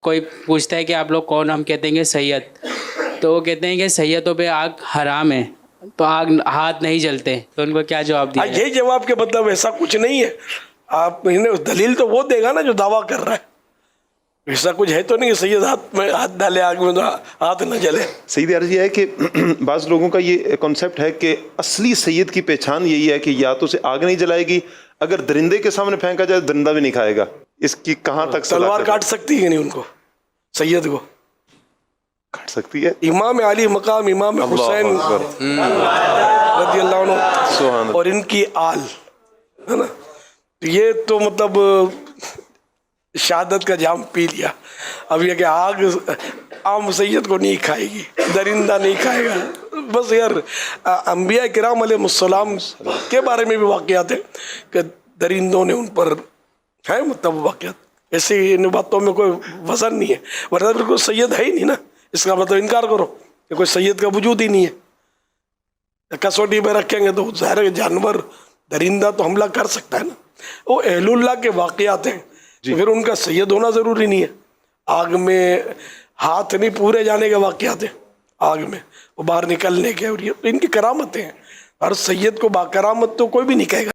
کوئی پوچھتا ہے کہ آپ لوگ کون، ہم کہتے ہیں کہ سید، تو وہ کہتے ہیں کہ سیدوں پہ آگ حرام ہے تو آگ ہاتھ نہیں جلتے، تو ان کو کیا جواب دیا جائے؟ یہی جواب کے مطلب ایسا کچھ نہیں ہے. آپ دلیل تو وہ دے گا نا جو دعویٰ کر رہا ہے. ایسا کچھ ہے تو نہیں کہ سید ہاتھ میں ہاتھ ڈالے آگ میں تو ہاتھ نہ جلے. سیدھی عرض یہ ہے کہ بعض لوگوں کا یہ کانسیپٹ ہے کہ اصلی سید کی پہچان یہی ہے کہ یا تو اسے آگ نہیں جلائے گی، اگر درندے کے سامنے پھینکا جائے درندہ بھی نہیں کھائے گا. اس کی کہاں تک تلوار کاٹ سکتی ہے نہیں ان کو، سید کو کاٹ سکتی ہے؟ امام علی مقام امام حسین رضی اللہ عنہ اور ان کی آل ہے نا، یہ تو مطلب شہادت کا جام پی لیا. اب یہ کہ آگ عام سید کو نہیں کھائے گی، درندہ نہیں کھائے گا. بس یار انبیاء کرام علیہ السلام کے بارے میں بھی واقعات ہیں کہ درندوں نے ان پر ہے مطلب واقعات. ایسے ان باتوں میں کوئی وزن نہیں ہے، ورنہ بالکل سید ہے ہی نہیں نا. اس کا مطلب انکار کرو کہ کوئی سید کا وجود ہی نہیں ہے. کسوٹی میں رکھیں گے تو ظاہر ہے جانور درندہ تو حملہ کر سکتا ہے نا. وہ اہل اللہ کے واقعات ہیں، پھر ان کا سید ہونا ضروری نہیں ہے. آگ میں ہاتھ نہیں پورے جانے کے واقعات ہیں، آگ میں وہ باہر نکلنے کے، اور یہ ان کی کرامتیں ہیں. ہر سید کو با کرامت تو کوئی بھی نہیں کہے گا.